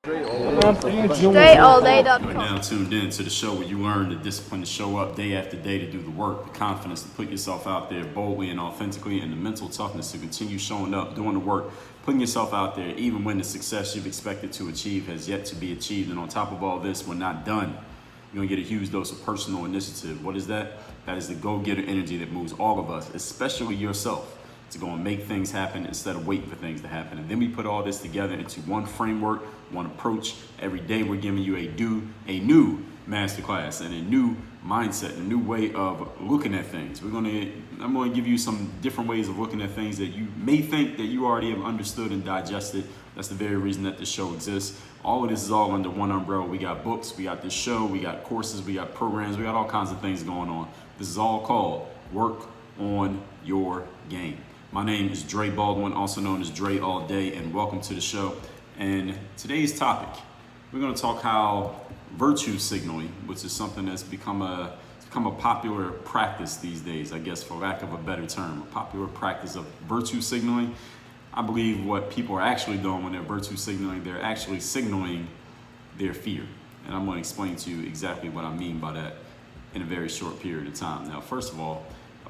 DreAllDay.com. You're now tuned in to the show where you learn the discipline to show up day after day to do the work, the confidence to put yourself out there boldly and authentically, and the mental toughness to continue showing up, doing the work, putting yourself out there, even when the success you've expected to achieve has yet to be achieved. And on top of all this, we're not done. You're going to get a huge dose of personal initiative. What is that? That is the go-getter energy that moves all of us, especially yourself, to go and make things happen instead of waiting for things to happen. And then we put all this together into one framework, one approach. Every day we're giving you a new masterclass and a new mindset, a new way of looking at things. I'm going to give you some different ways of looking at things that you may think that you already have understood and digested. That's the very reason that this show exists. All of this is all under one umbrella. We got books, we got this show, we got courses, we got programs, we got all kinds of things going on. This is all called Work on Your Game. My name is Dre Baldwin, also known as Dre All Day, and welcome to the show. And today's topic, we're going to talk how virtue signaling, which is something that's become a popular practice these days, I guess, for lack of a better term, a popular practice of virtue signaling. I believe what people are actually doing when they're virtue signaling, they're actually signaling their fear. And I'm going to explain to you exactly what I mean by that in a very short period of time. Now, first of all,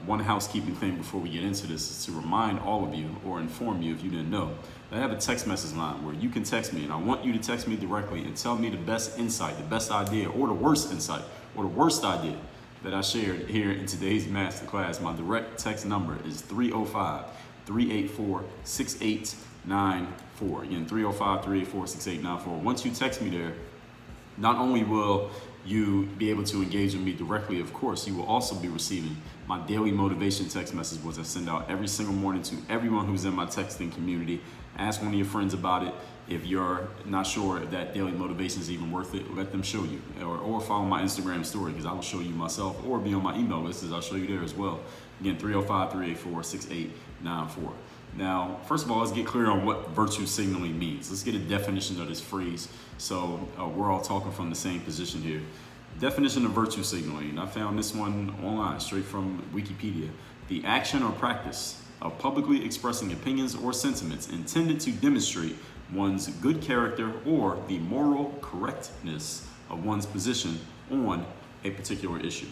one housekeeping thing before we get into this is to remind all of you or inform you if you didn't know that I have a text message line where you can text me, and I want you to text me directly and tell me the best insight, the best idea, or the worst insight, or the worst idea that I shared here in today's masterclass. My direct text number is 305-384-6894. Again, 305-384-6894. Once you text me there, not only will you be able to engage with me directly, of course, you will also be receiving my daily motivation text message, which I send out every single morning to everyone who's in my texting community. Ask one of your friends about it. If you're not sure if that daily motivation is even worth it, let them show you. Or follow my Instagram story, because I will show you myself, or be on my email list, as I'll show you there as well. Again, 305-384-6894. Now, first of all, let's get clear on what virtue signaling means. Let's get a definition of this phrase so we're all talking from the same position here. Definition of virtue signaling. I found this one online, straight from Wikipedia. The action or practice of publicly expressing opinions or sentiments intended to demonstrate one's good character or the moral correctness of one's position on a particular issue.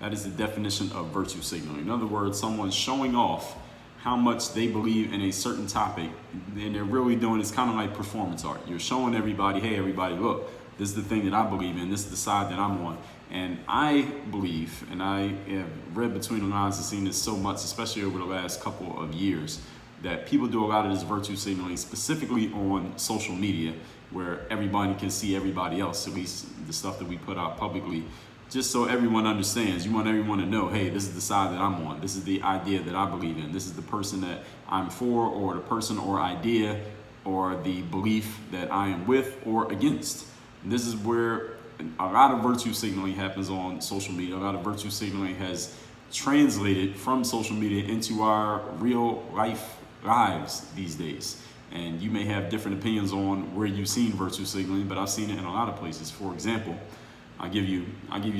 That is the definition of virtue signaling. In other words, someone showing off how much they believe in a certain topic, and they're really doing, it's kind of like performance art. You're showing everybody, hey, everybody, look, this is the thing that I believe in, this is the side that I'm on. And I believe, and I have read between the lines and seen this so much, especially over the last couple of years, that people do a lot of this virtue signaling, specifically on social media, where everybody can see everybody else, at least the stuff that we put out publicly, just so everyone understands. You want everyone to know, hey, this is the side that I'm on. This is the idea that I believe in. This is the person that I'm for, or the person or idea or the belief that I am with or against. And this is where a lot of virtue signaling happens on social media. A lot of virtue signaling has translated from social media into our real life lives these days. And you may have different opinions on where you've seen virtue signaling, but I've seen it in a lot of places. For example, I'll give you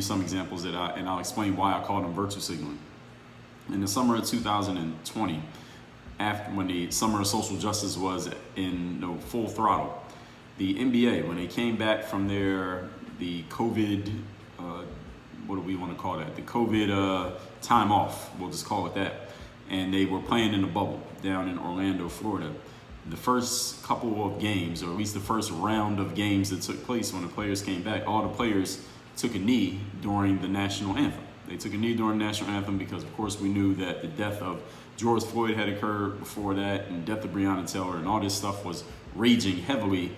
some examples and I'll explain why I call them virtue signaling. In the summer of 2020, when the summer of social justice was in full throttle, the NBA, when they came back from the COVID, what do we want to call that? The COVID time off, we'll just call it that. And they were playing in a bubble down in Orlando, Florida. The first couple of games, or at least the first round of games that took place when the players came back, all the players took a knee during the national anthem. They took a knee during the national anthem because, of course, we knew that the death of George Floyd had occurred before that, and death of Breonna Taylor, and all this stuff was raging heavily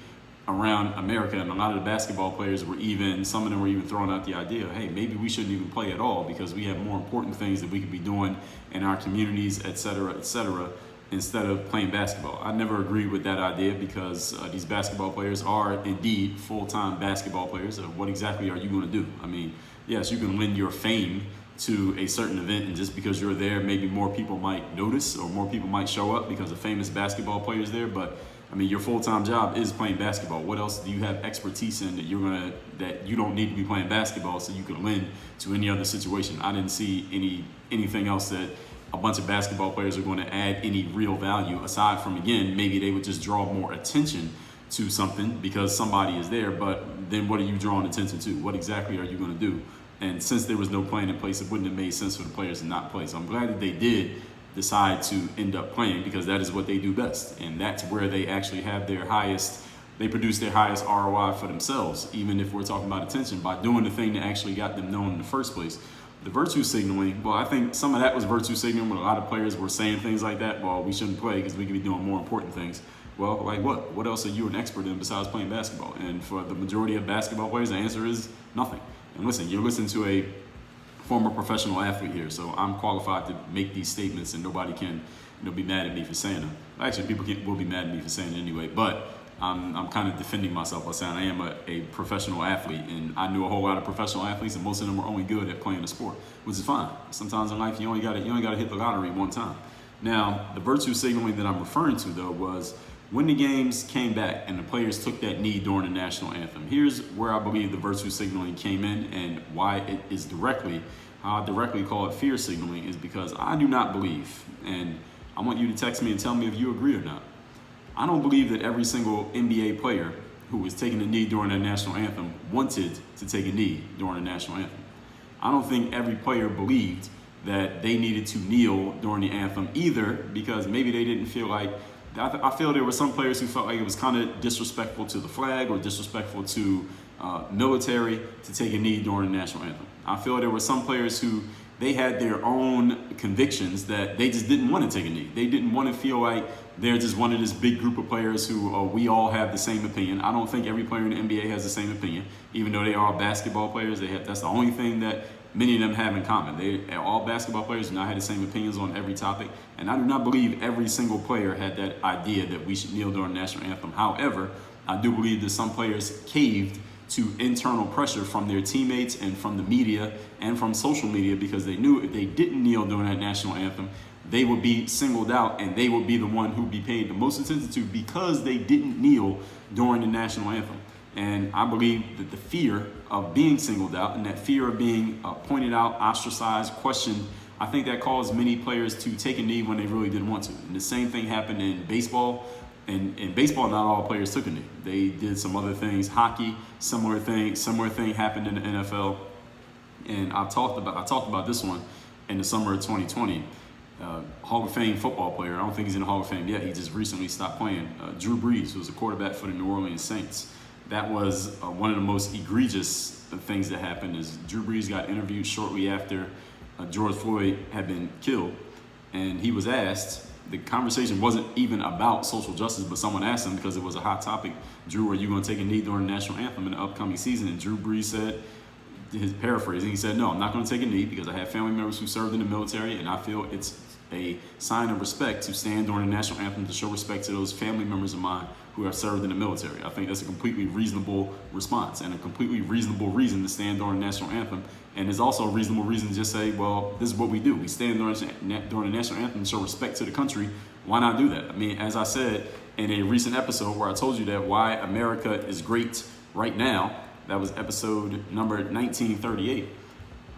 around America. And a lot of the basketball players some of them were even throwing out the idea, hey, maybe we shouldn't even play at all because we have more important things that we could be doing in our communities, et cetera, instead of playing basketball. I never agreed with that idea because these basketball players are indeed full-time basketball players. What exactly are you going to do? I mean, yes, you can lend your fame to a certain event, and just because you're there, maybe more people might notice or more people might show up because a famous basketball player is there. But I mean, your full-time job is playing basketball. What else do you have expertise in that you don't need to be playing basketball so you can lend to any other situation? I didn't see anything else that a bunch of basketball players are going to add any real value aside from, again, maybe they would just draw more attention to something because somebody is there, but then what are you drawing attention to? What exactly are you going to do? And since there was no plan in place, it wouldn't have made sense for the players to not play. So I'm glad that they did decide to end up playing, because that is what they do best. And that's where they actually have they produce their highest ROI for themselves, even if we're talking about attention, by doing the thing that actually got them known in the first place. The virtue signaling, well, I think some of that was virtue signaling when a lot of players were saying things like that. Well, we shouldn't play because we could be doing more important things. Well, like what? What else are you an expert in besides playing basketball? And for the majority of basketball players, the answer is nothing. And listen, you're listening to a former professional athlete here, so I'm qualified to make these statements, and nobody can, be mad at me for saying them. Actually, people will be mad at me for saying it anyway, but I'm kind of defending myself by saying I am a professional athlete, and I knew a whole lot of professional athletes, and most of them were only good at playing a sport, which is fine. Sometimes in life, you only got to hit the lottery one time. Now, the virtue signaling that I'm referring to, though, was when the games came back and the players took that knee during the national anthem. Here's where I believe the virtue signaling came in, and why it is how I directly call it fear signaling, is because I do not believe, and I want you to text me and tell me if you agree or not. I don't believe that every single NBA player who was taking a knee during the national anthem wanted to take a knee during the national anthem. I don't think every player believed that they needed to kneel during the anthem either, because maybe they didn't feel like, I feel there were some players who felt like it was kind of disrespectful to the flag or disrespectful to military to take a knee during the national anthem. I feel there were some players who they had their own convictions that they just didn't want to take a knee. They didn't want to feel like they're just one of this big group of players who we all have the same opinion. I don't think every player in the NBA has the same opinion, even though they are basketball players. That's the only thing that many of them have in common. All basketball players do not have the same opinions on every topic, and I do not believe every single player had that idea that we should kneel during the national anthem. However, I do believe that some players caved to internal pressure from their teammates and from the media and from social media, because they knew if they didn't kneel during that national anthem, they would be singled out and they would be the one who would be paid the most attention to because they didn't kneel during the national anthem. And I believe that the fear of being singled out and that fear of being pointed out, ostracized, questioned, I think that caused many players to take a knee when they really didn't want to. And the same thing happened in baseball. And in baseball, not all players took a knee. They did some other things. Hockey, similar thing happened in the NFL. And I talked about this one in the summer of 2020. Hall of Fame football player. I don't think he's in the Hall of Fame yet. He just recently stopped playing. Drew Brees was a quarterback for the New Orleans Saints. That was one of the most egregious things that happened. Is Drew Brees got interviewed shortly after George Floyd had been killed, and he was asked. The conversation wasn't even about social justice, but someone asked him because it was a hot topic. Drew, are you going to take a knee during the national anthem in the upcoming season? And Drew Brees said, his paraphrasing, he said, no, I'm not going to take a knee because I have family members who served in the military, and I feel it's a sign of respect to stand during the national anthem to show respect to those family members of mine who have served in the military. I think that's a completely reasonable response and a completely reasonable reason to stand during the national anthem. And there's also a reasonable reason to just say, well, this is what we do. We stand during the national anthem to show respect to the country. Why not do that? I mean, as I said in a recent episode where I told you that why America is great right now, that was episode number 1938.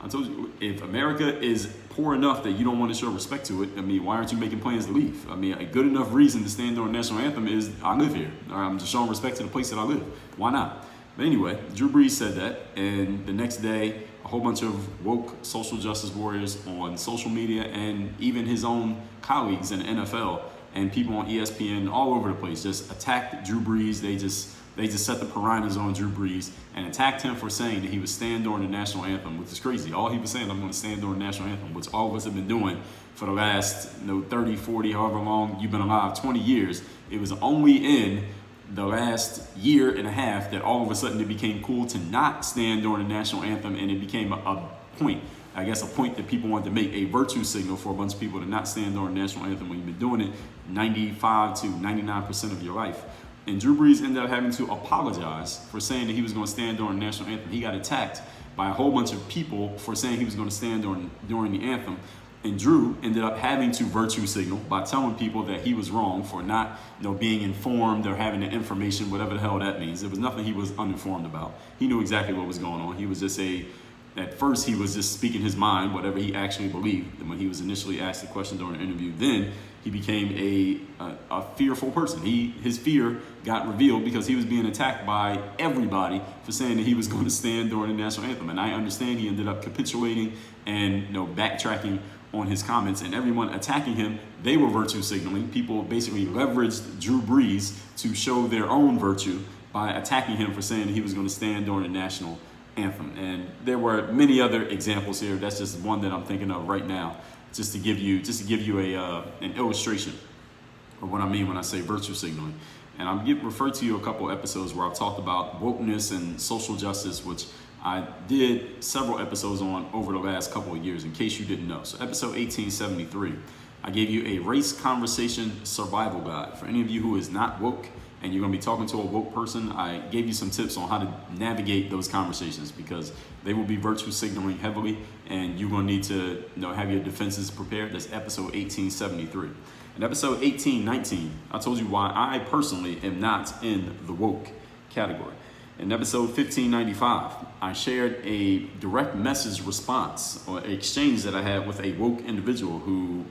I told you, if America is poor enough that you don't want to show respect to it, I mean, why aren't you making plans to leave? I mean, a good enough reason to stand during the national anthem is I live here. I'm just showing respect to the place that I live. Why not? But anyway, Drew Brees said that, and the next day, a whole bunch of woke social justice warriors on social media and even his own colleagues in the NFL and people on ESPN all over the place just attacked Drew Brees. They just set the piranhas on Drew Brees and attacked him for saying that he would stand during the national anthem, which is crazy. All he was saying, I'm going to stand during the national anthem, which all of us have been doing for the last 30, 40, however long you've been alive, 20 years. It was only in the last year and a half that all of a sudden it became cool to not stand during the national anthem, and it became a point that people wanted to make, a virtue signal for a bunch of people to not stand during the national anthem when you've been doing it 95 to 99% of your life. And Drew Brees ended up having to apologize for saying that he was going to stand during the national anthem. He got attacked by a whole bunch of people for saying he was going to stand during the anthem. And Drew ended up having to virtue signal by telling people that he was wrong for not, being informed or having the information, whatever the hell that means. There was nothing he was uninformed about. He knew exactly what was going on. He was just at first he was just speaking his mind, whatever he actually believed. And when he was initially asked the question during the interview, then he became a fearful person. His fear got revealed because he was being attacked by everybody for saying that he was going to stand during the national anthem. And I understand he ended up capitulating and backtracking on his comments, and everyone attacking him, they were virtue signaling. People basically leveraged Drew Brees to show their own virtue by attacking him for saying that he was going to stand during the national anthem. And there were many other examples here. That's just one that I'm thinking of right now, just to give you an illustration of what I mean when I say virtue signaling. And I'm referred to you a couple episodes where I've talked about wokeness and social justice, which I did several episodes on over the last couple of years, in case you didn't know. So episode 1873, I gave you a race conversation survival guide. For any of you who is not woke and you're going to be talking to a woke person, I gave you some tips on how to navigate those conversations, because they will be virtue signaling heavily, and you're going to need to have your defenses prepared. That's episode 1873. In episode 1819, I told you why I personally am not in the woke category. In episode 1595, I shared a direct message response or exchange that I had with a woke individual who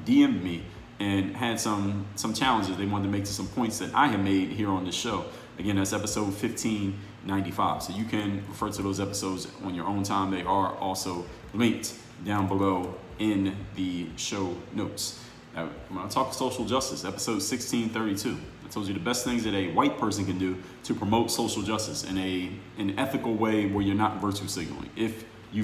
DM'd me and had some challenges they wanted to make to some points that I had made here on this show. Again, that's episode 1595. So you can refer to those episodes on your own time. They are also linked down below in the show notes. Now, when I talk social justice, episode 1632, I told you the best things that a white person can do to promote social justice in an ethical way where you're not virtue signaling. If you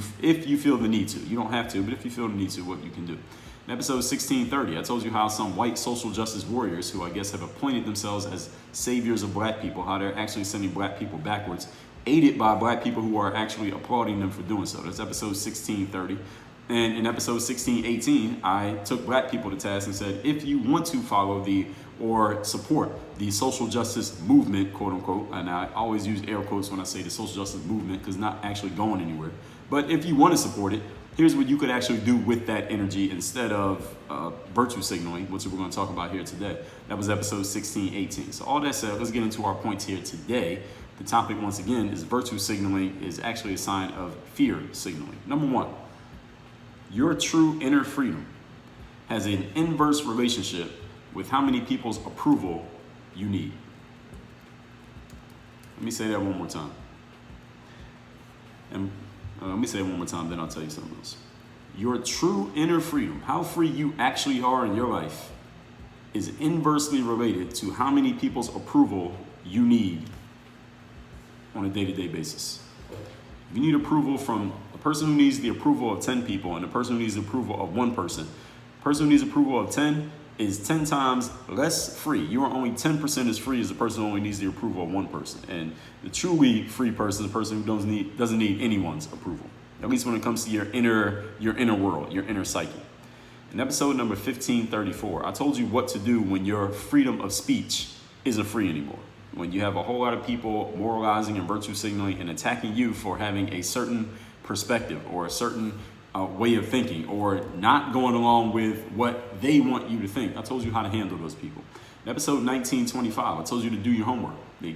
feel the need to, you don't have to, but if you feel the need to, what you can do. In episode 1630, I told you how some white social justice warriors, who I guess have appointed themselves as saviors of black people, how they're actually sending black people backwards, aided by black people who are actually applauding them for doing so. That's episode 1630. And in episode 1618, I took black people to task and said, if you want to follow or support the social justice movement, quote unquote, and I always use air quotes when I say the social justice movement because it's not actually going anywhere. But if you want to support it, here's what you could actually do with that energy instead of virtue signaling, which we're going to talk about here today. That was episode 1618. So all that said, let's get into our points here today. The topic, once again, is virtue signaling is actually a sign of fear signaling. Number one, your true inner freedom has an inverse relationship with how many people's approval you need. Let me say that one more time. And let me say it one more time, then I'll tell you something else. Your true inner freedom, how free you actually are in your life, is inversely related to how many people's approval you need on a day-to-day basis. If you need approval from a person who needs the approval of 10 people and a person who needs the approval of one person, the person who needs approval of 10 is 10 times less free. You are only 10% as free as the person who only needs the approval of one person. And the truly free person is the person who doesn't need anyone's approval, at least when it comes to your inner world, your inner psyche. In episode number 1534, I told you what to do when your freedom of speech isn't free anymore. When you have a whole lot of people moralizing and virtue signaling and attacking you for having a certain perspective or a certain way of thinking, or not going along with what they want you to think. I told you how to handle those people. In episode 1925, I told you to do your homework.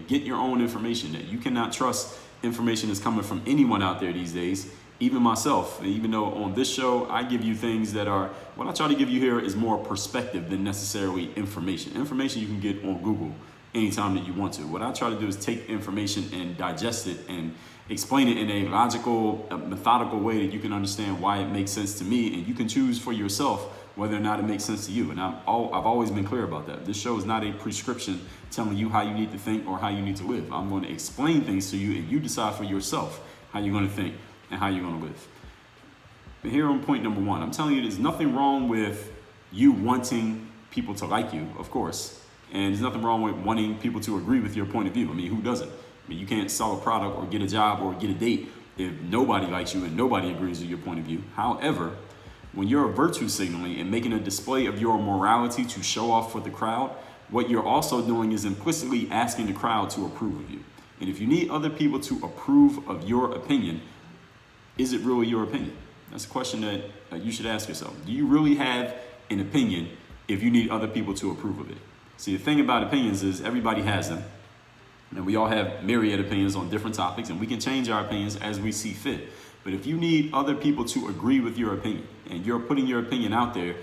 Get your own information. That you cannot trust information that's coming from anyone out there these days, even myself. Even though on this show, I give you things that are, what I try to give you here is more perspective than necessarily information. Information you can get on Google anytime that you want to. What I try to do is take information and digest it and explain it in a logical, methodical way that you can understand why it makes sense to me, and you can choose for yourself whether or not it makes sense to you. And I've always been clear about that. This show is not a prescription telling you how you need to think or how you need to live. I'm going to explain things to you, and you decide for yourself how you're going to think and how you're going to live. But here on point number one, I'm telling you there's nothing wrong with you wanting people to like you, of course. And there's nothing wrong with wanting people to agree with your point of view. I mean, who doesn't? I mean, you can't sell a product or get a job or get a date if nobody likes you and nobody agrees with your point of view. However, when you're virtue signaling and making a display of your morality to show off for the crowd, what you're also doing is implicitly asking the crowd to approve of you. And if you need other people to approve of your opinion, is it really your opinion? That's a question that you should ask yourself. Do you really have an opinion if you need other people to approve of it? See, the thing about opinions is everybody has them. And we all have myriad opinions on different topics, and we can change our opinions as we see fit. But if you need other people to agree with your opinion, and you're putting your opinion out there,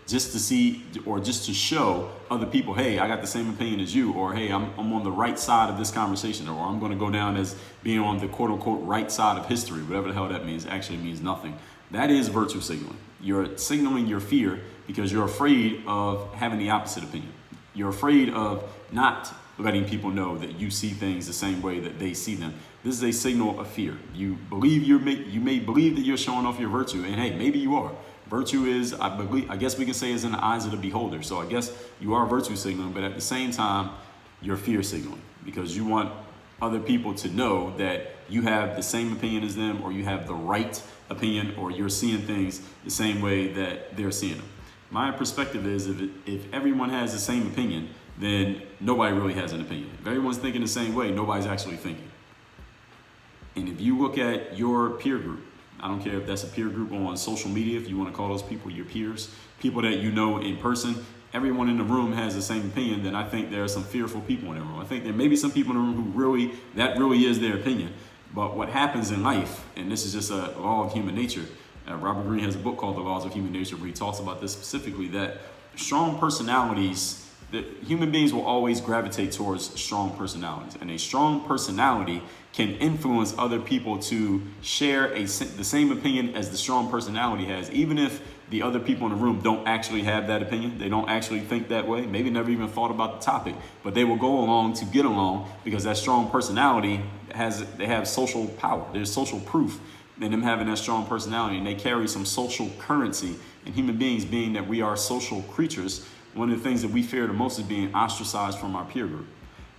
just to see or just to show other people, hey, I got the same opinion as you, or hey, I'm on the right side of this conversation, or I'm going to go down as being on the quote unquote right side of history, whatever the hell that means, actually means nothing. That is virtue signaling. You're signaling your fear because you're afraid of having the opposite opinion. You're afraid of not letting people know that you see things the same way that they see them. This is a signal of fear. You may believe that you're showing off your virtue, and hey, maybe you are. Virtue is, I guess we can say, is in the eyes of the beholder. So I guess you are virtue signaling, but at the same time, you're fear signaling because you want other people to know that you have the same opinion as them, or you have the right opinion, or you're seeing things the same way that they're seeing them. My perspective is if everyone has the same opinion, then nobody really has an opinion. If everyone's thinking the same way, nobody's actually thinking. And if you look at your peer group, I don't care if that's a peer group on social media, if you want to call those people your peers, people that you know in person, everyone in the room has the same opinion, then I think there are some fearful people in the room. I think there may be some people in the room who that really is their opinion. But what happens in life, and this is just a law of human nature, Robert Greene has a book called The Laws of Human Nature where he talks about this specifically, that strong personalities, that human beings will always gravitate towards strong personalities. And a strong personality can influence other people to share the same opinion as the strong personality has, even if the other people in the room don't actually have that opinion. They don't actually think that way. Maybe never even thought about the topic, but they will go along to get along because that strong personality they have social power. There's social proof in them having that strong personality, and they carry some social currency. And human beings, being that we are social creatures, one of the things that we fear the most is being ostracized from our peer group.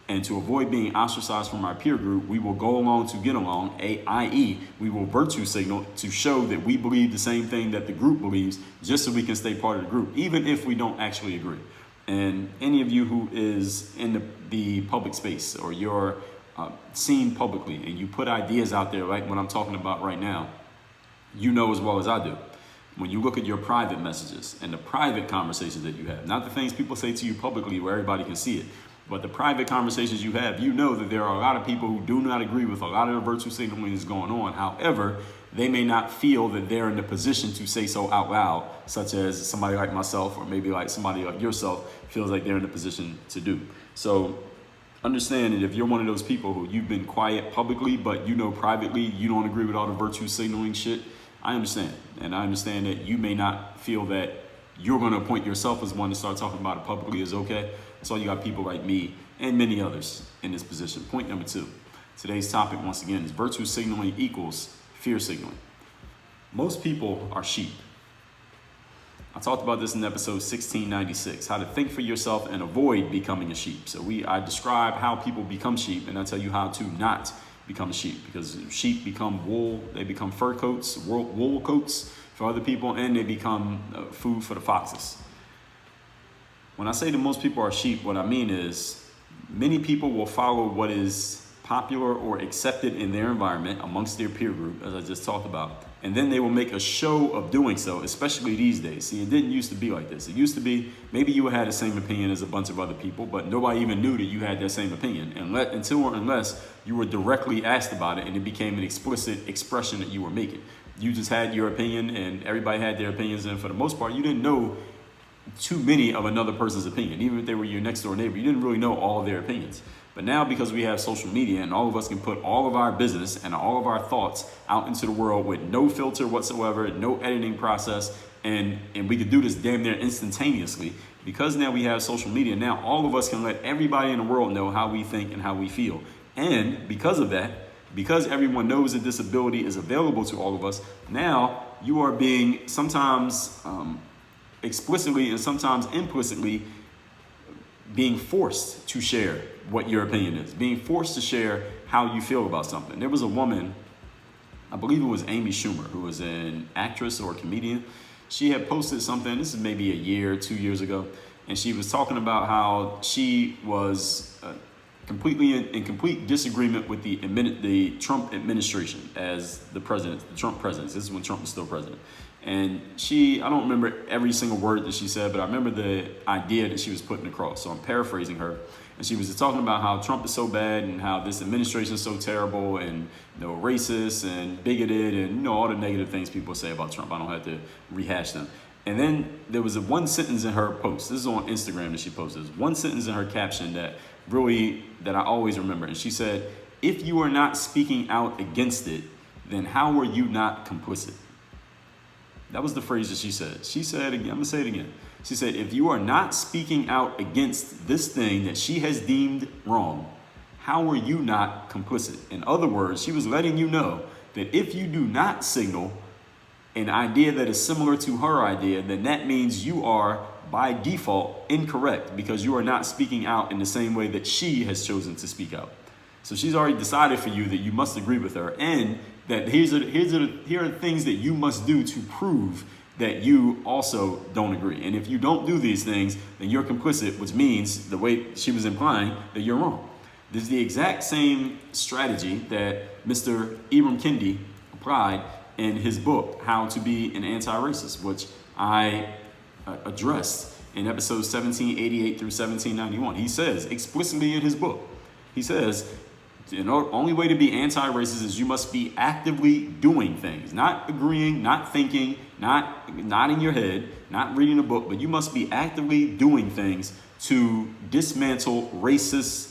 And to avoid being ostracized from our peer group, we will go along to get along, i.e., we will virtue signal to show that we believe the same thing that the group believes, just so we can stay part of the group, even if we don't actually agree. And any of you who is in the public space, or you're seen publicly, and you put ideas out there like what I'm talking about right now, you know as well as I do. When you look at your private messages and the private conversations that you have, not the things people say to you publicly where everybody can see it, but the private conversations you have, you know that there are a lot of people who do not agree with a lot of the virtue signaling that's going on. However, they may not feel that they're in the position to say so out loud, such as somebody like myself, or maybe like somebody like yourself feels like they're in the position to do. So understand that if you're one of those people who you've been quiet publicly, but you know privately you don't agree with all the virtue signaling shit, I understand. And I understand that you may not feel that you're going to appoint yourself as one to start talking about it publicly is okay. So you got people like me and many others in this position. Point number 2. Today's topic, once again, is virtue signaling equals fear signaling. Most people are sheep. I talked about this in episode 1696, how to think for yourself and avoid becoming a sheep. So I describe how people become sheep, and I tell you how to not become a sheep, because sheep become wool, they become fur coats, wool coats for other people, and they become food for the foxes. When I say that most people are sheep, what I mean is many people will follow what is popular or accepted in their environment amongst their peer group, as I just talked about, and then they will make a show of doing so, especially these days. See, it didn't used to be like this. It used to be maybe you had the same opinion as a bunch of other people, but nobody even knew that you had that same opinion, unless you were directly asked about it and it became an explicit expression that you were making. You just had your opinion and everybody had their opinions, and for the most part, you didn't know too many of another person's opinion. Even if they were your next door neighbor, you didn't really know all of their opinions. But now, because we have social media and all of us can put all of our business and all of our thoughts out into the world with no filter whatsoever, no editing process, and we could do this damn near instantaneously. Because now we have social media, now all of us can let everybody in the world know how we think and how we feel. And because of that, because everyone knows that this ability is available to all of us, now you are being sometimes explicitly and sometimes implicitly being forced to share what your opinion is, being forced to share how you feel about something. There was a woman, I believe it was Amy Schumer, who was an actress or a comedian. She had posted something, this is maybe a year, 2 years ago, and she was talking about how she was completely in complete disagreement with the Trump administration as the president, the Trump president. This is when Trump was still president. And I don't remember every single word that she said, but I remember the idea that she was putting across. So I'm paraphrasing her. And she was talking about how Trump is so bad and how this administration is so terrible and racist and bigoted and all the negative things people say about Trump. I don't have to rehash them. And then there was one sentence in her post. This is on Instagram that she posted. There's one sentence in her caption that I always remember. And she said, "If you are not speaking out against it, then how are you not complicit?" That was the phrase that she said. She said, again, I'm going to say it again. She said, if you are not speaking out against this thing that she has deemed wrong, how are you not complicit? In other words, she was letting you know that if you do not signal an idea that is similar to her idea, then that means you are by default incorrect because you are not speaking out in the same way that she has chosen to speak out. So she's already decided for you that you must agree with her, and that here are things that you must do to prove that you also don't agree. And if you don't do these things, then you're complicit, which means, the way she was implying, that you're wrong. This is the exact same strategy that Mr. Ibram Kendi applied in his book, How to Be an Anti-Racist, which I addressed in episodes 1788 through 1791. He says explicitly in his book, he says, the only way to be anti-racist is you must be actively doing things, not agreeing, not thinking, not nodding your head, not reading a book, but you must be actively doing things to dismantle racist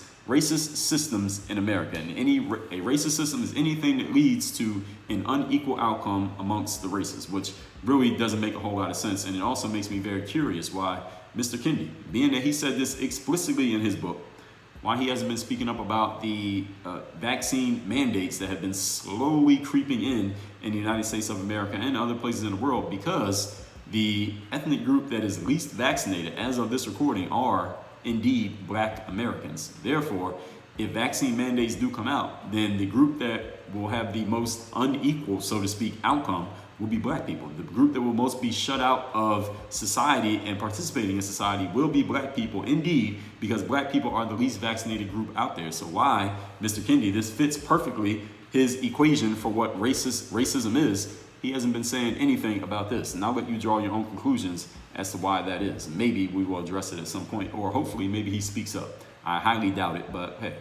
systems in America. And a racist system is anything that leads to an unequal outcome amongst the races, which really doesn't make a whole lot of sense. And it also makes me very curious why Mr. Kendi, being that he said this explicitly in his book, why he hasn't been speaking up about the vaccine mandates that have been slowly creeping in the United States of America and other places in the world, because the ethnic group that is least vaccinated as of this recording are indeed Black Americans. Therefore, if vaccine mandates do come out, then the group that will have the most unequal, so to speak, outcome will be Black people. The group that will most be shut out of society and participating in society will be Black people, indeed, because Black people are the least vaccinated group out there. So why, Mr. Kendi, this fits perfectly his equation for what racism is. He hasn't been saying anything about this. And I'll let you draw your own conclusions as to why that is. Maybe we will address it at some point, or hopefully maybe he speaks up. I highly doubt it, but hey,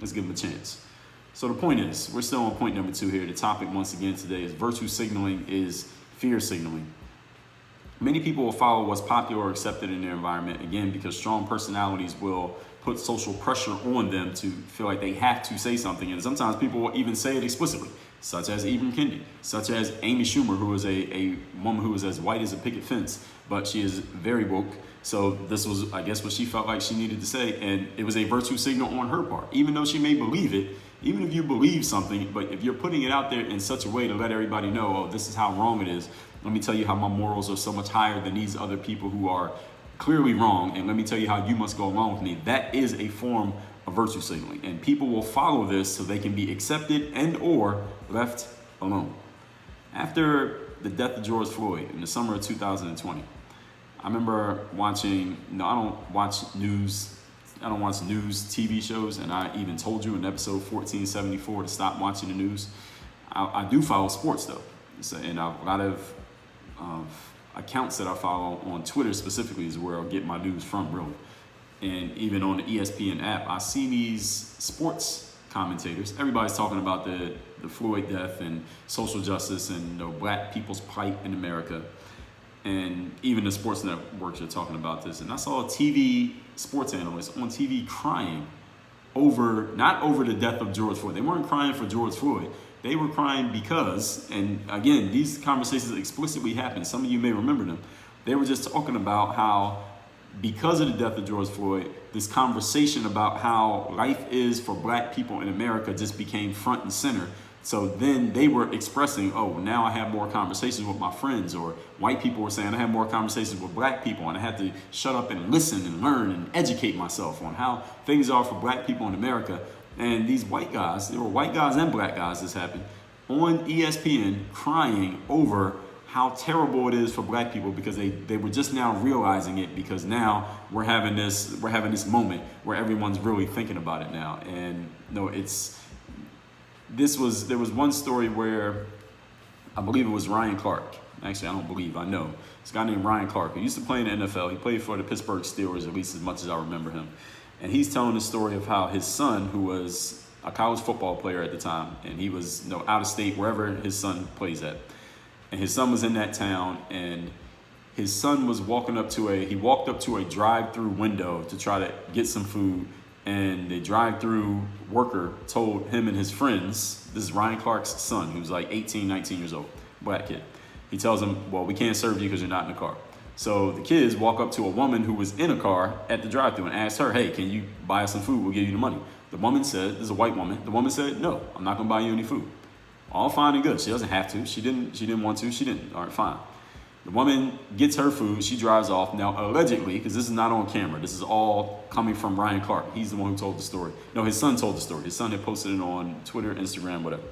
let's give him a chance. So the point is, we're still on point number 2 here. The topic once again today is virtue signaling is fear signaling. Many people will follow what's popular or accepted in their environment, again, because strong personalities will put social pressure on them to feel like they have to say something. And sometimes people will even say it explicitly, such as Ibram Kendi, such as Amy Schumer, who is a woman who is as white as a picket fence, but she is very woke. So this was, I guess, what she felt like she needed to say. And it was a virtue signal on her part, even though she may believe it. Even if you believe something, but if you're putting it out there in such a way to let everybody know, oh, this is how wrong it is. Let me tell you how my morals are so much higher than these other people who are clearly wrong. And let me tell you how you must go along with me. That is a form of virtue signaling. And people will follow this so they can be accepted and or left alone. After the death of George Floyd in the summer of 2020, I remember watching, I don't watch news TV shows, and I even told you in episode 1474 to stop watching the news. I do follow sports though, and a lot of accounts that I follow on Twitter specifically is where I'll get my news from, really. And even on the ESPN app, I see these sports commentators. Everybody's talking about the Floyd death and social justice and Black people's plight in America. And even the sports networks are talking about this. And I saw a TV sports analyst on TV crying not over the death of George Floyd. They weren't crying for George Floyd. They were crying because, and again, these conversations explicitly happened. Some of you may remember them. They were just talking about how, because of the death of George Floyd, this conversation about how life is for Black people in America just became front and center. So then they were expressing, oh, now I have more conversations with my friends, or white people were saying I have more conversations with Black people, and I had to shut up and listen and learn and educate myself on how things are for Black people in America. And these white guys, there were white guys and Black guys, this happened, on ESPN crying over how terrible it is for Black people, because they were just now realizing it, because now we're having this moment where everyone's really thinking about it now. And there was one story where I believe it was Ryan Clark. Actually, I know. This guy named Ryan Clark, who used to play in the NFL. He played for the Pittsburgh Steelers, at least as much as I remember him. And he's telling the story of how his son, who was a college football player at the time, and he was out of state, wherever his son plays at. And his son was in that town, and his son was walked up to a drive-through window to try to get some food, and the drive-through worker told him and his friends, this is Ryan Clark's son, who's like 18, 19 years old, black kid. He tells him, well, we can't serve you because you're not in the car. So the kids walk up to a woman who was in a car at the drive-thru and ask her, hey, can you buy us some food? We'll give you the money. The woman said, this is a white woman. The woman said, no, I'm not gonna buy you any food. All fine and good. She doesn't have to. She didn't want to. She didn't. All right, fine. The woman gets her food. She drives off. Now, allegedly, because this is not on camera, this is all coming from Ryan Clark. He's the one who told the story. No, his son told the story. His son had posted it on Twitter, Instagram, whatever.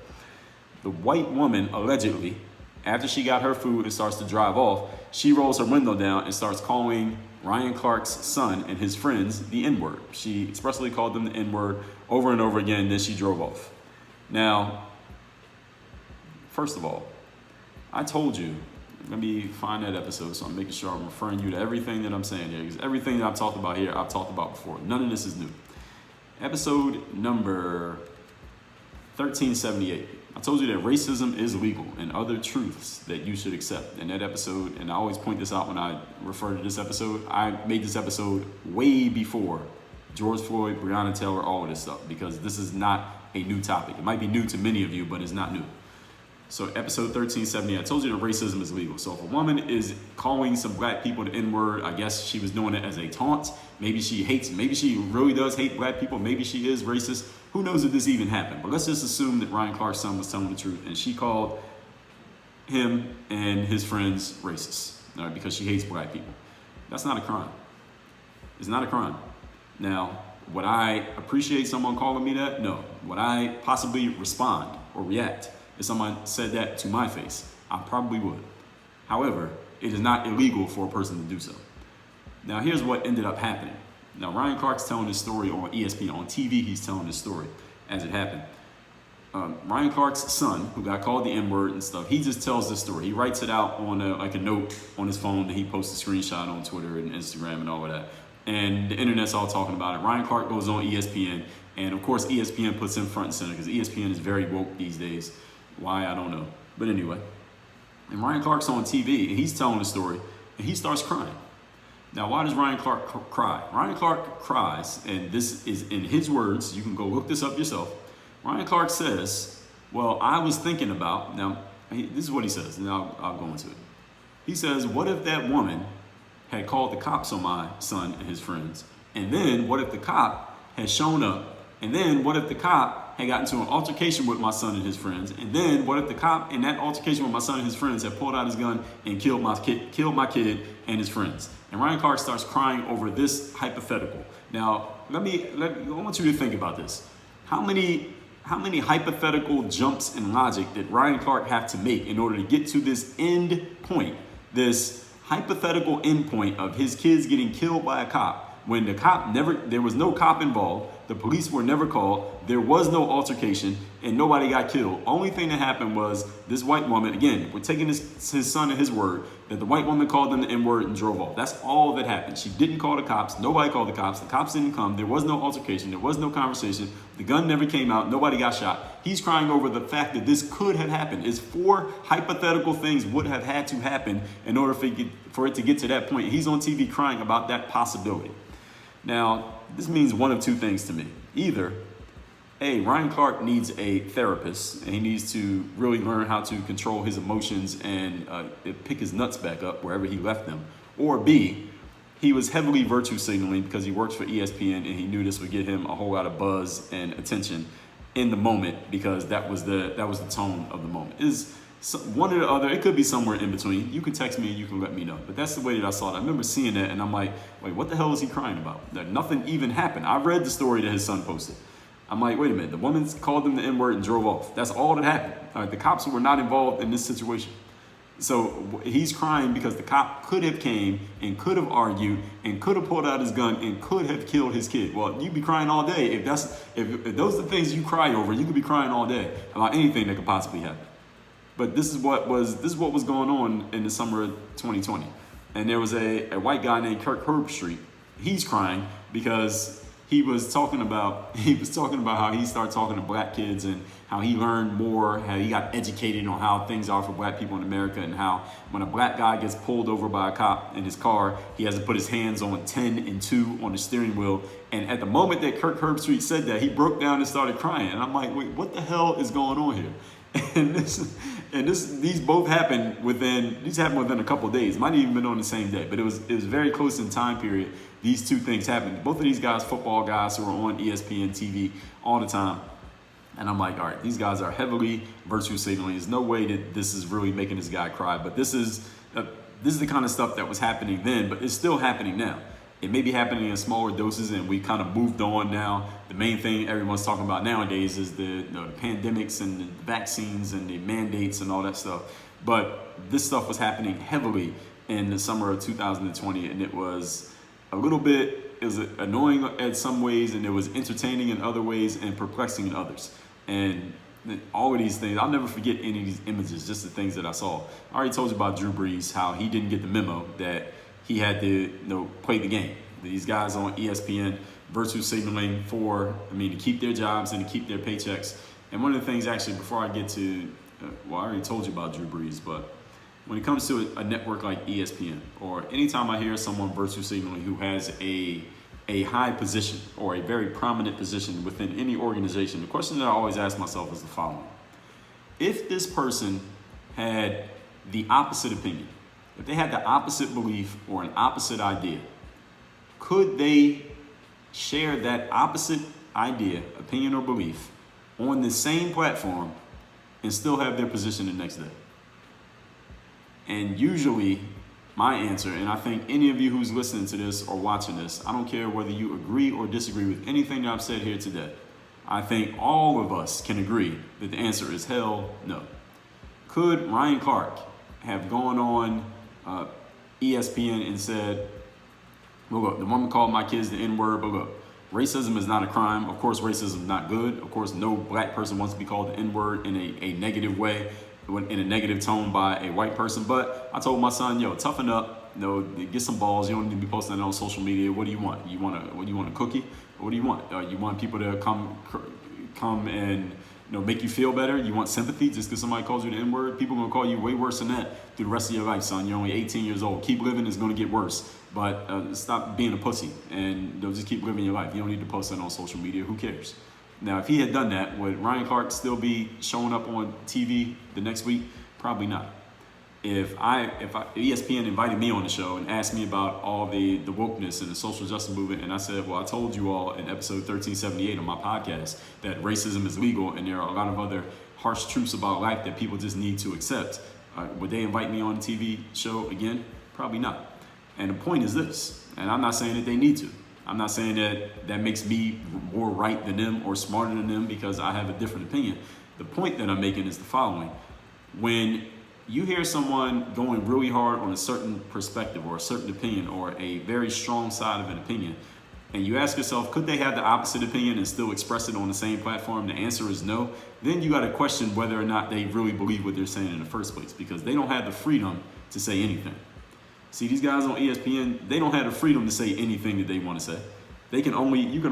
The white woman, allegedly, after she got her food and starts to drive off, she rolls her window down and starts calling Ryan Clark's son and his friends the N-word. She expressly called them the N-word over and over again, then she drove off. Now, first of all, I told you, let me find that episode so I'm making sure I'm referring you to everything that I'm saying here, because everything that I've talked about here, I've talked about before. None of this is new. Episode number 1378. I told you that racism is legal and other truths that you should accept. In that episode, and I always point this out when I refer to this episode, I made this episode way before George Floyd, Breonna Taylor, all of this stuff, because this is not a new topic. It might be new to many of you, but it's not new. So episode 1370, I told you that racism is legal. So if a woman is calling some black people the N-word, I guess she was doing it as a taunt. Maybe she really does hate black people. Maybe she is racist. Who knows if this even happened? But let's just assume that Ryan Clark's son was telling the truth and she called him and his friends racist, all right, because she hates black people. That's not a crime. It's not a crime. Now, would I appreciate someone calling me that? No. Would I possibly respond or react if someone said that to my face? I probably would. However, it is not illegal for a person to do so. Now, here's what ended up happening. Now, Ryan Clark's telling this story on ESPN. On TV, he's telling this story as it happened. Ryan Clark's son, who got called the N-word and stuff, he just tells this story. He writes it out on a note on his phone, and he posts a screenshot on Twitter and Instagram and all of that. And the internet's all talking about it. Ryan Clark goes on ESPN, and of course, ESPN puts him front and center because ESPN is very woke these days. Why, I don't know. But anyway, and Ryan Clark's on TV, and he's telling the story, and he starts crying. Now, why does Ryan Clark cry? Ryan Clark cries, and this is in his words. You can go look this up yourself. Ryan Clark says, well, I was thinking about, now, this is what he says, and I'll go into it. He says, what if that woman had called the cops on my son and his friends? And then what if the cop had shown up? And then what if the cop had gotten into an altercation with my son and his friends? And then what if the cop in that altercation with my son and his friends had pulled out his gun and killed my kid and his friends? And Ryan Clark starts crying over this hypothetical. Now, I want you to think about this. How many hypothetical jumps in logic did Ryan Clark have to make in order to get to this end point, this hypothetical end point of his kids getting killed by a cop, when there was no cop involved, the police were never called, there was no altercation, and nobody got killed? Only thing that happened was this white woman, again, we're taking his son at his word, that the white woman called them the N-word and drove off. That's all that happened. She didn't call the cops. Nobody called the cops didn't come. There was no altercation. There was no conversation. The gun never came out. Nobody got shot. He's crying over the fact that this could have happened. It's 4 hypothetical things would have had to happen in order for it to get to that point. He's on TV crying about that possibility. Now, this means one of 2 things to me. Either, A, Ryan Clark needs a therapist, and he needs to really learn how to control his emotions and pick his nuts back up wherever he left them. Or B, he was heavily virtue signaling because he works for ESPN and he knew this would get him a whole lot of buzz and attention in the moment, because that was the tone of the moment. Is one or the other. It could be somewhere in between. You can text me and you can let me know. But that's the way that I saw it. I remember seeing that and I'm like, wait, what the hell is he crying about? That nothing even happened. I read the story that his son posted. I'm like, wait a minute. The woman called him the N-word and drove off. That's all that happened. All right, the cops were not involved in this situation. So he's crying because the cop could have came and could have argued and could have pulled out his gun and could have killed his kid. Well, you'd be crying all day. If those are the things you cry over, you could be crying all day about anything that could possibly happen. But this is what was going on in the summer of 2020. And there was a white guy named Kirk Herbstreit. He's crying because he was talking about how he started talking to black kids and how he learned more, how he got educated on how things are for black people in America, and how when a black guy gets pulled over by a cop in his car, he has to put his hands on 10 and 2 on the steering wheel. And at the moment that Kirk Herbstreit said that, he broke down and started crying. And I'm like, wait, what the hell is going on here? These both happened within a couple of days. Might have even been on the same day, but it was very close in time period. These two things happened. Both of these guys, football guys who are on ESPN TV all the time. And I'm like, all right, these guys are heavily virtue signaling. There's no way that this is really making this guy cry. But this is the kind of stuff that was happening then, but it's still happening now. It may be happening in smaller doses, and we kind of moved on now. The main thing everyone's talking about nowadays is the pandemics and the vaccines and the mandates and all that stuff. But this stuff was happening heavily in the summer of 2020, and it was annoying in some ways, and it was entertaining in other ways, and perplexing in others. And all of these things, I'll never forget any of these images, just the things that I saw. I already told you about Drew Brees, how he didn't get the memo that he had to play the game. These guys on ESPN virtue signaling to keep their jobs and to keep their paychecks. And one of the things, actually, before I get to, I already told you about Drew Brees, but when it comes to a network like ESPN, or anytime I hear someone virtue signaling who has a high position or a very prominent position within any organization, the question that I always ask myself is the following. If this person had the opposite opinion, if they had the opposite belief or an opposite idea, could they share that opposite idea, opinion, or belief on the same platform and still have their position the next day? And usually my answer, and I think any of you who's listening to this or watching this, I don't care whether you agree or disagree with anything that I've said here today, I think all of us can agree that the answer is hell no. Could Ryan Clark have gone on ESPN and said, well, look, the woman called my kids the N-word, but look, racism is not a crime. Of course, racism is not good. Of course, no black person wants to be called the N-word in a negative way, in a negative tone by a white person. But I told my son, toughen up, get some balls. You don't need to be posting that on social media. What do you want? You want a cookie? What do you want? You want people to come and make you feel better? You want sympathy just because somebody calls you the N-word? People are going to call you way worse than that through the rest of your life, son. You're only 18 years old. Keep living. It's going to get worse. But stop being a pussy and just keep living your life. You don't need to post that on social media. Who cares? Now, if he had done that, would Ryan Clark still be showing up on TV the next week? Probably not. If ESPN invited me on the show and asked me about all the wokeness and the social justice movement, and I said, well, I told you all in episode 1378 on my podcast that racism is legal and there are a lot of other harsh truths about life that people just need to accept, would they invite me on a TV show again? Probably not. And the point is this, and I'm not saying that they need to. I'm not saying that makes me more right than them or smarter than them because I have a different opinion. The point that I'm making is the following. When you hear someone going really hard on a certain perspective or a certain opinion or a very strong side of an opinion, and you ask yourself, could they have the opposite opinion and still express it on the same platform? The answer is no. Then you got to question whether or not they really believe what they're saying in the first place, because they don't have the freedom to say anything. See, these guys on ESPN, they don't have the freedom to say anything that they want to say. You can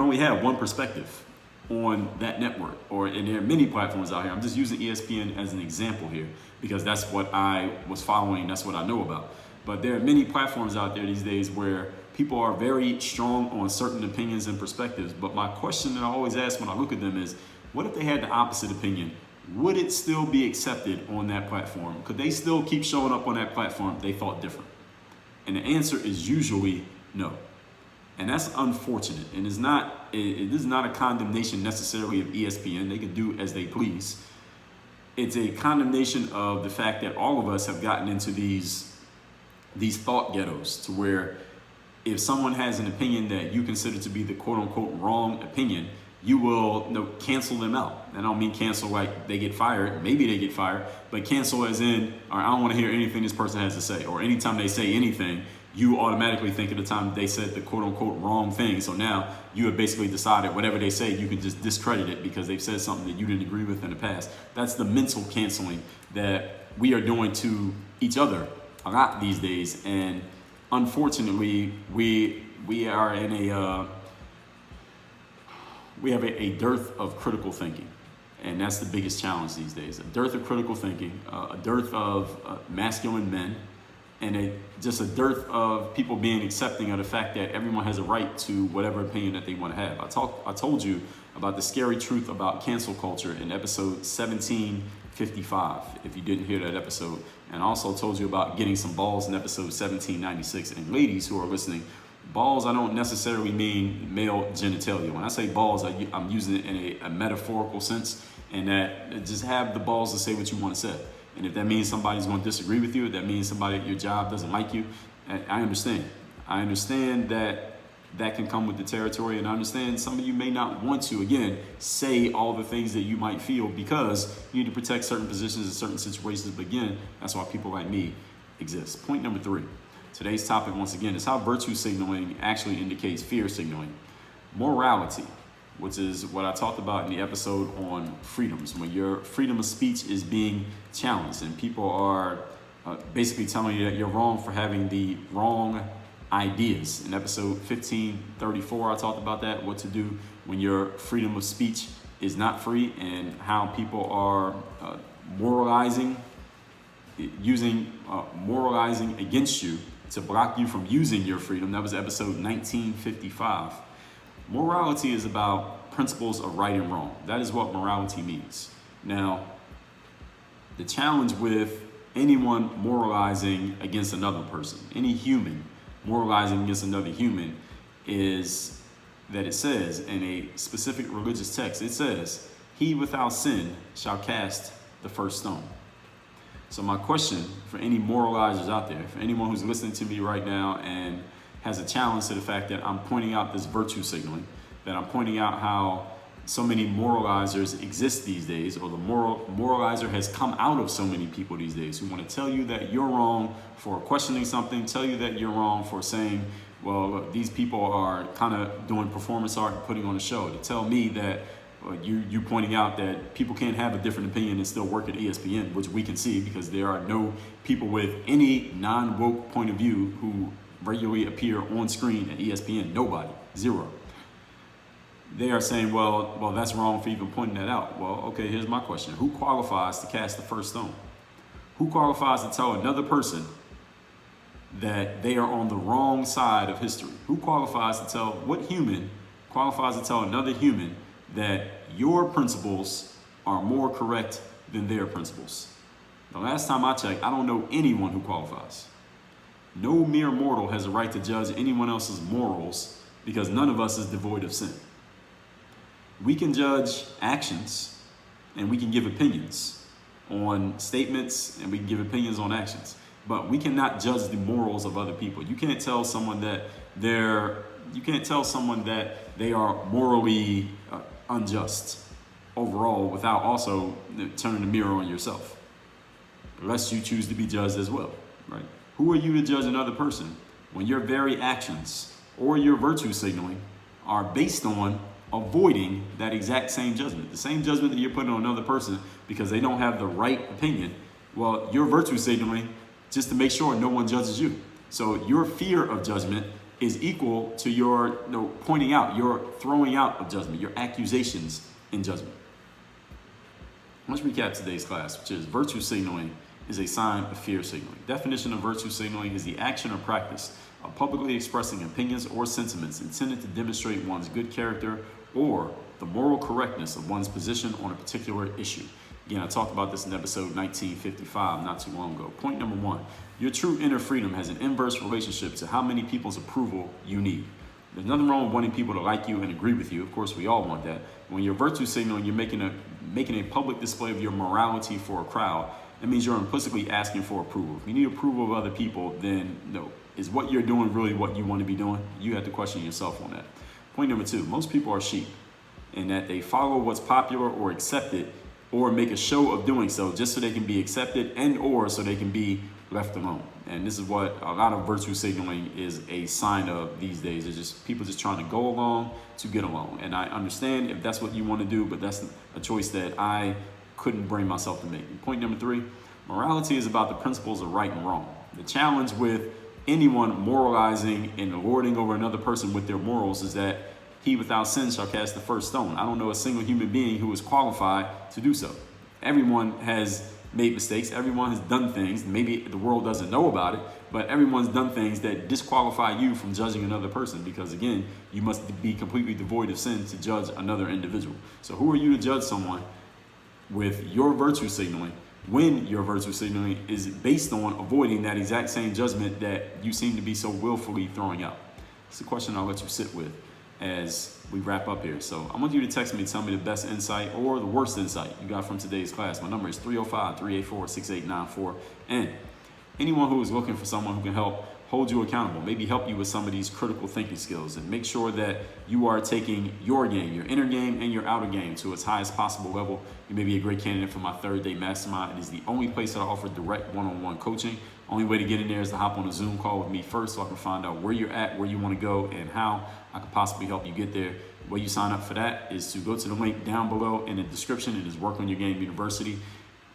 only have one perspective on that network, and there are many platforms out here. I'm just using ESPN as an example here because that's what I was following, that's what I know about. But there are many platforms out there these days where people are very strong on certain opinions and perspectives. But my question that I always ask when I look at them is, what if they had the opposite opinion? Would it still be accepted on that platform? Could they still keep showing up on that platform if they thought different? And the answer is usually no. And that's unfortunate. And it is not a condemnation necessarily of ESPN. They can do as they please. It's a condemnation of the fact that all of us have gotten into these thought ghettos to where if someone has an opinion that you consider to be the quote unquote wrong opinion, you will cancel them out. And I don't mean cancel like they get fired. Maybe they get fired, but cancel as in, all right, I don't want to hear anything this person has to say. Or anytime they say anything, you automatically think at the time they said the quote unquote wrong thing. So now you have basically decided whatever they say, you can just discredit it because they've said something that you didn't agree with in the past. That's the mental canceling that we are doing to each other a lot these days. And unfortunately, we are in we have a dearth of critical thinking. And that's the biggest challenge these days. A dearth of critical thinking, a dearth of masculine men, and just a dearth of people being accepting of the fact that everyone has a right to whatever opinion that they want to have. I told you about the scary truth about cancel culture in episode 1755, if you didn't hear that episode. And I also told you about getting some balls in episode 1796. And ladies who are listening, balls, I don't necessarily mean male genitalia. When I say balls, I'm using it in a metaphorical sense, and that just have the balls to say what you want to say. And if that means somebody's going to disagree with you, if that means somebody at your job doesn't like you, I understand. I understand that can come with the territory, and I understand some of you may not want to, again, say all the things that you might feel because you need to protect certain positions in certain situations. But again, that's why people like me exist. Point number 3. Today's topic, once again, is how virtue signaling actually indicates fear signaling. Morality, which is what I talked about in the episode on freedoms, when your freedom of speech is being challenged and people are basically telling you that you're wrong for having the wrong ideas. In episode 1534, I talked about that, what to do when your freedom of speech is not free, and how people are moralizing against you to block you from using your freedom. That was episode 1955. Morality is about principles of right and wrong. That is what morality means. Now, the challenge with anyone moralizing against another person, any human moralizing against another human, is that it says in a specific religious text, it says, "He without sin shall cast the first stone." So my question for any moralizers out there, for anyone who's listening to me right now and has a challenge to the fact that I'm pointing out this virtue signaling, that I'm pointing out how so many moralizers exist these days, or the moralizer has come out of so many people these days who want to tell you that you're wrong for questioning something, tell you that you're wrong for saying, well, look, these people are kind of doing performance art and putting on a show, to tell me that you pointing out that people can't have a different opinion and still work at ESPN, which we can see because there are no people with any non-woke point of view who regularly appear on screen at ESPN. Nobody. Zero. They are saying, well, that's wrong for even pointing that out. Well, okay, here's my question. Who qualifies to cast the first stone? Who qualifies to tell another person that they are on the wrong side of history? Who qualifies to tell, what human qualifies to tell another human that your principles are more correct than their principles? The last time I checked, I don't know anyone who qualifies. No mere mortal has a right to judge anyone else's morals because none of us is devoid of sin. We can judge actions and we can give opinions on statements and we can give opinions on actions, but we cannot judge the morals of other people. You can't tell someone that they are morally unjust overall without also turning the mirror on yourself, unless you choose to be judged as well, right? Who are you to judge another person when your very actions or your virtue signaling are based on avoiding that exact same judgment, the same judgment that you're putting on another person because they don't have the right opinion? Well, your virtue signaling just to make sure no one judges you. So your fear of judgment is equal to your pointing out, your throwing out of judgment, your accusations in judgment. Let's recap today's class, which is virtue signaling is a sign of fear signaling. Definition of virtue signaling is the action or practice of publicly expressing opinions or sentiments intended to demonstrate one's good character or the moral correctness of one's position on a particular issue. Again, I talked about this in episode 1955, not too long ago. Point number 1, your true inner freedom has an inverse relationship to how many people's approval you need. There's nothing wrong with wanting people to like you and agree with you. Of course, we all want that. When you're virtue signaling, you're making a public display of your morality for a crowd. That means you're implicitly asking for approval. If you need approval of other people, then no. Is what you're doing really what you want to be doing? You have to question yourself on that. Point number 2, most people are sheep in that they follow what's popular or accepted or make a show of doing so just so they can be accepted and or so they can be left alone. And this is what a lot of virtue signaling is a sign of these days. It's just people just trying to go along to get along. And I understand if that's what you want to do, but that's a choice that I couldn't bring myself to make. And point number 3, morality is about the principles of right and wrong. The challenge with anyone moralizing and lording over another person with their morals is that he without sin shall cast the first stone. I don't know a single human being who is qualified to do so. Everyone has made mistakes. Everyone has done things. Maybe the world doesn't know about it, but everyone's done things that disqualify you from judging another person, because again, you must be completely devoid of sin to judge another individual. So who are you to judge someone with your virtue signaling when your virtue signaling is based on avoiding that exact same judgment that you seem to be so willfully throwing out? It's a question I'll let you sit with as we wrap up here. So I want you to text me, tell me the best insight or the worst insight you got from today's class. My number is 305-384-6894. And anyone who is looking for someone who can help hold you accountable, maybe help you with some of these critical thinking skills, and make sure that you are taking your game, your inner game and your outer game, to its highest possible level, you may be a great candidate for my 3rd-day mastermind. It is the only place that I offer direct one-on-one coaching. Only way to get in there is to hop on a Zoom call with me first, so I can find out where you're at, where you want to go, and how I can possibly help you get there. The way you sign up for that is to go to the link down below in the description. It is Work on Your Game University.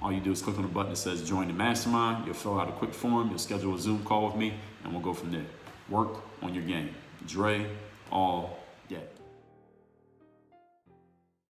All you do is click on the button that says join the mastermind. You'll fill out a quick form. You'll schedule a Zoom call with me, and we'll go from there. Work on your game. Dre, all